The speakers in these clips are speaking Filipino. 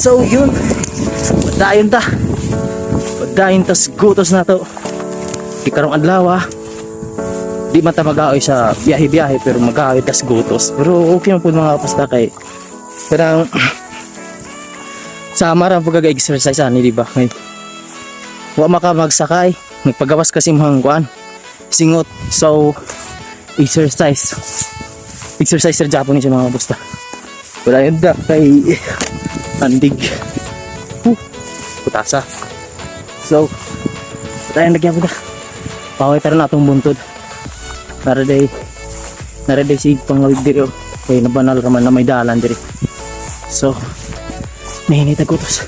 So yun, padayon tas gutos na to. Ikarong adlaw di man ta mag-aoy sa biyahe pero mag-aoy tas gutos, pero okay man po mga kapasta kay parang sa amaran pag-exercise ani, di ba? Ngay wa maka magsakay, magpagawas kasi mohang kuan singot, so exercise sa Japanese mga kapasta. Wala yun da kay andig putasa. So tayo nagyapon na paway tara na itong buntod naraday sig pangawid diri kay nabanal raman na may dalan diri. So nahinit ako tos.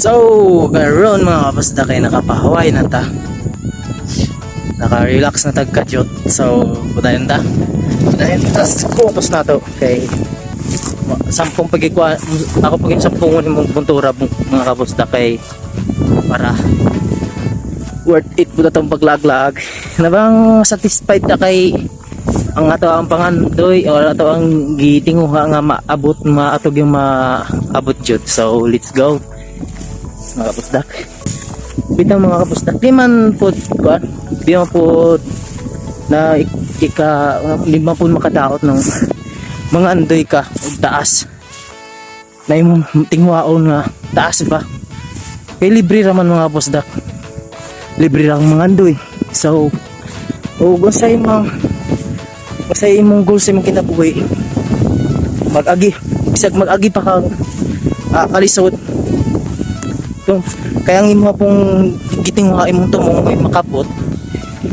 So karon mga kapasda kay nakapahaway na ta, naka-relax na tagkadyot. So padayon ta tas kutos na to kay sampung pagikuan ako pagin sampung mong buntura mga kapasda kay para worth it po itong paglaglag na bang satisfied na kay ang ato ang pangandoy o ato ang gitinguha nga maatog yung maabot jud. So let's go mga kapusdak. Bitang mga kapusdak di man po na di man po makadaot ng mga andoy ka og taas na imong tingwaon nga taas ba kay libre raman mga kapusdak, libre lang mga andoy. So sa imong goal sa imong kinabuhi mag-agi mag-agi pa kang kalisod. So, kaya ang imo pong gitingwa imong tumong may makapot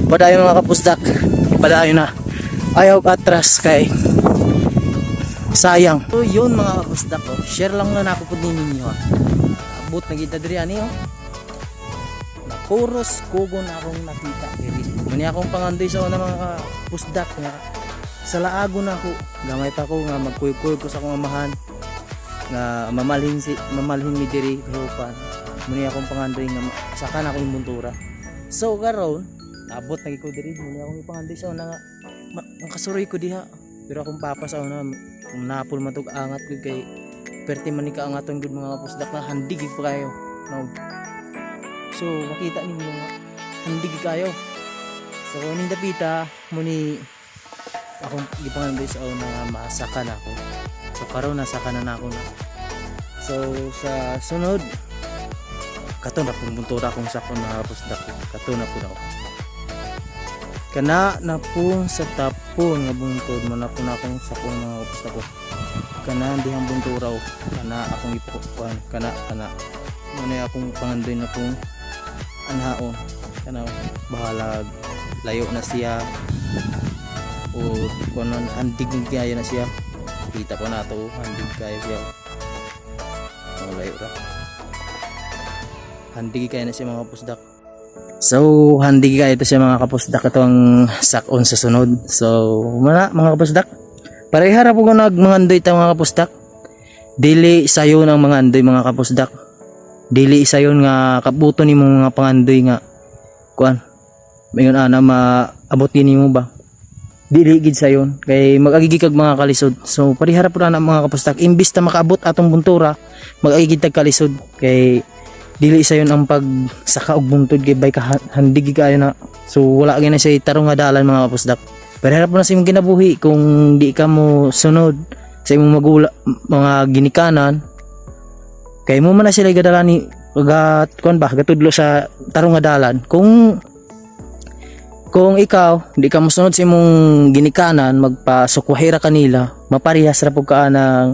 padayon mga kapusdak, padayon na ayaw atras kay sayang. So yun mga kapusdak ko, share lang na nako pud ninyo abot na kita diri ani na puros kugon akong nakita diri muni akong pangandoy sa una mga kapusdak nga sa laago na ako gamay pa ko nga magkuy-kuy ko sa akong amahan nga mamalhin mi diri hiupan muni akong pangandoy nga saka na ako yung buntura. So karon abot na ko diri muni akong ipangandoy sa una nga makasuroy ko diha pero akong papa sa una napol matug angat ko kay perti man ni kaangaton gud mga kapusdak na handig pa kayo no? So makita ninyo nga handig kayo. So ning dapita muni akong gipangandoy sa una nga masaka na ako. So karon nasaka na ako na. So sa sunod kato na pong buntura akong sakon mga kapusdak, kato na po ako kana na po sa tapon nga buntod mo na po na akong sakon mga kapusdak ko kana dihang bunturaw kana akong ipukuan kana muna akong pangandoy na pong anhaon kana bahalag layo na siya o kuno handig kaya na siya kita ko na to handig kaya siya layo ra handig kaya na siya mga kapusdak. So handig kaya ito siya mga kapusdak itong sakon sa sunod. So mga kapusdak parehara po ko nagmangandoy ta mga kapusdak, dili sayo ng mga andoy mga kapusdak, dili sayon nga kabuto ni mga pangandoy nga kuan mayon ana maabot nimo ba dili gid sayon kay mag-agi kag mga kalisod. So parehara po na mga kapusdak imbis ta makaabot atong buntura mag-agi tag kalisod kay dili sayon ang pagsaka og buntod kay bay ka handig kayo na. So wala gyud na siya tarong nga dalan mga kapusdak. Pero po na sa imong kinabuhi kung di ka mo sunod sa imong mga ginikanan kay mo man na sila gadala ni gatudlo sa tarong nga dalan. Kung ikaw di ka mo sunod sa imong ginikanan magpasukwahira kanila maparehas ra pud ka ng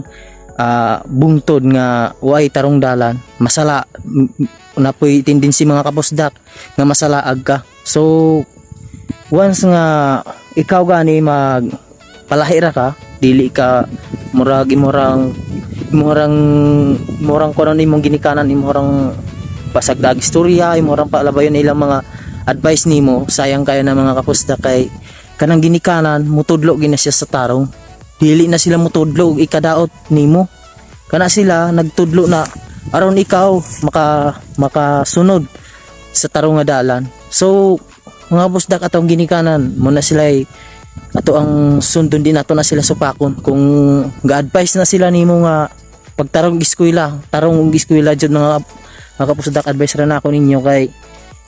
bungtod nga way tarong dalan masala na po'y tendency mga kapusdak nga masalaag ka. So once nga ikaw gani magpalahira ka dili ka murang kuno imong ginikanan imong pasagdag istorya imong palabayon ilang mga advice nimo sayang kayo na mga kapusdak kay kanang ginikanan mutudlo gina siya sa tarong dili na sila mutudlo og ikadaot nimo kana sila nagtudlo na aron ikaw makasunod sa tarong nga dalan. So mga kapusdak, atong ginikanan muna sila ato ang sundon din nato na sila supakon kung ga-advise na sila nimo nga pagtarong tarong iskwela jud mga kapusdak. Advice ra na ako ninyo kay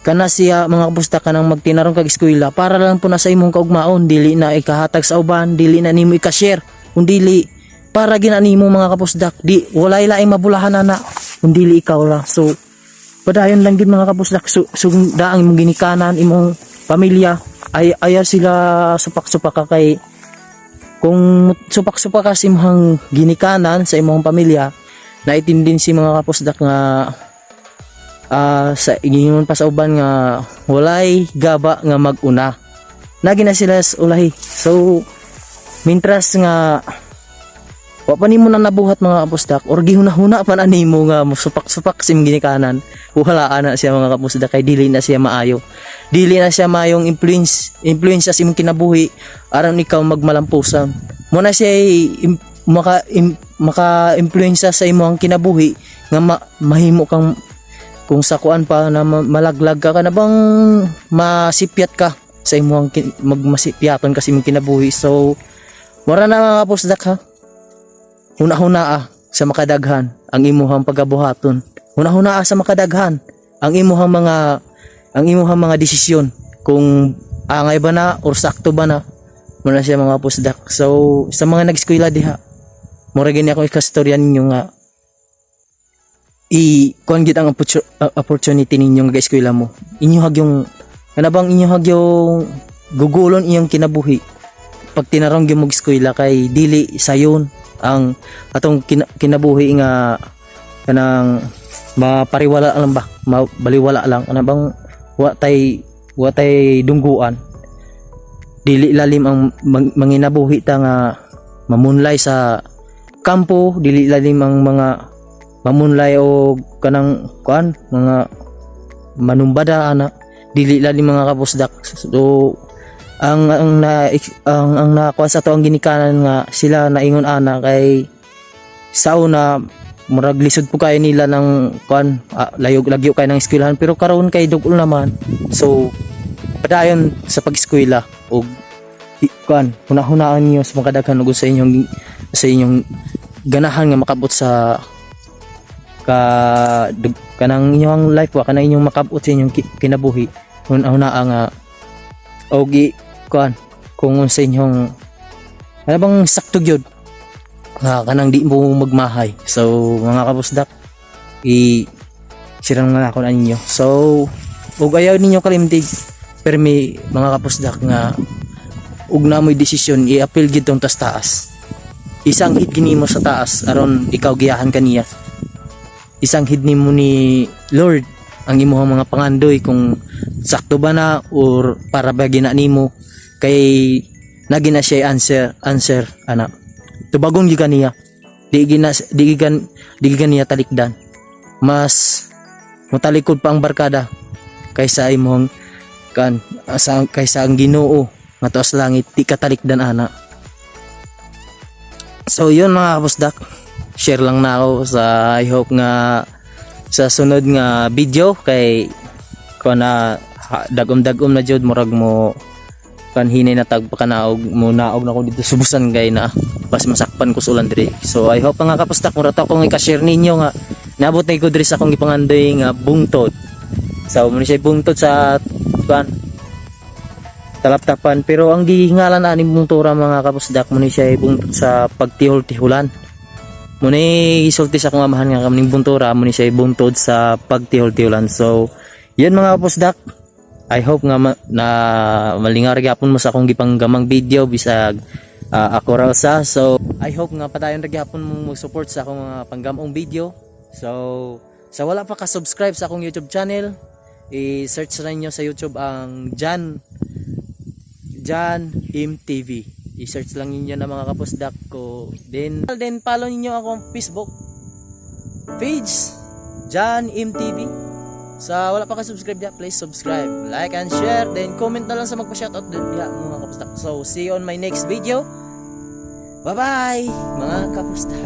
kana siya mga kapusdak kanang magtinarong kag eskwela para lang po na sa imong kaugmaon, dili na ikahatag sa uban, dili na nimo i-share, kun dili para ginanimo mga kapusdak, di walay laing mabulahan na kun dili ikaw ra. So padayon lang gid mga kapusdak, daang imong ginikanan imong pamilya ay ayaw sila supak-supak ka kay kung supak-supak ka sa imong ginikanan sa imong pamilya, naitindin si mga kapusdak nga sa ingon pa sa uban nga walay gaba nga maguna nagi na sila sa ulahi. So mintras nga wa pa nimo na nabuhat mga kapusdak or gihuna-huna pa na nimo nga musupak-supak sim ginikanan, wala na siya mga kapusdak kay dili na siya maayo, dili na siya mayong influence sa imong kinabuhi aron ikaw magmalampusan mo na siya maka-influence sa imong kinabuhi nga mahimo kang kung sa kuan pa na malaglag ka na bang masipyat ka sa imong magmasipyaton kasi imong kinabuhi. So mura na mga kapusdak ha, huna-huna sa makadaghan ang imuhang pagabuhaton, huna-huna sa makadaghan ang imuhang mga desisyon kung angay ba na or sakto ba na muna siya mga kapusdak. So sa mga nag-eskwela diha, mura gani ako ikastorya ninyo nga kuan gid ang opportunity ninyo nga eskwela mo, inyuhag yung kanabang inyuhag yung gugulon iyong kinabuhi pag tinarong gyud mo eskwela kay dili sayon ang atong kinabuhi nga kanang mapariwala lang ba, baliwala lang kanabang wa tay dungguan, dili lalim ang manginabuhi ta nga mamunlay sa kampo, dili lalim ang mga mamunlay o kanang kuan mga manumbada ana, dili lalim mga kapusdak. So ang nakuha sa to ang ginikanan nga sila naingon ana kay sa una murag lisod po kay nila ng kuan layog-lagyo kay ng eskwelahan pero karon kay dugol naman. So padayon sa pag-eskwela og kuan hunahunaan niyo sa makadaghan ug sa inyong ganahan nga makabot sa kanang inyong life wa kanang inyong makabot sa inyong kinabuhi, hunahuna nga og kuan kung sa inyong ano bang sakto gyud nga kanang di mo magmahay. So mga kapusdak, sirang na ako na ninyo. So ug ayaw ninyo kalimtig permi mga kapusdak nga ug namoy desisyon i-appeal gid tong taas, isang hit gini mo sa taas aron ikaw giyahan kaniya, isang hid nimo ni Lord ang imong mga pangandoy kung sakto ba na or para ba gina nimo kay nagi na siya answer ana tubagon gyud kaniya, di kaniya talikdan, mas mutalikod pa ang barkada kaysa imong kaysa ang Ginoo nga tuas langit di ka talikdan ana. So yun mga kapusdak, share lang na ako sa I hope nga sa sunod nga video kay ko na dagom-dagom na jud murag mo kanhinay na tagpakanaog mo naog na ko dito subusan gay na pas masakpan ko sulan diri. So I hope nga kapustak mura ta akong i-share ninyo nga naabot na ko diri sa akong gipangandoy nga bungtod. So mo siya bungtod sa kuan talaptapan pero ang gihingalan ani bungtura mga kapusdak mo ni siya bungtod sa pagtihol-tihulan. Muna isulti sa akong amahan nga kaming buntura mo ni siya buntod sa pagtihol-tihulan. So yun mga kapusdak, I hope nga na malingar gyapon mo sa akong gipanggamang video bisag ako raw sa. So I hope nga padayon ra gyapon mo support sa akong mga panggamong video. So sa wala pa ka subscribe sa akong YouTube channel, i-search na niyo sa YouTube ang Jan MTV. I-search lang niyo na mga kapusdak ko. Then follow niyo akong Facebook page Jan MTV. Sa wala pa ka subscribe diya, please subscribe, like and share, then comment na lang sa magpa-shoutout diya mga kapustak. So see you on my next video. Bye bye mga kapustak.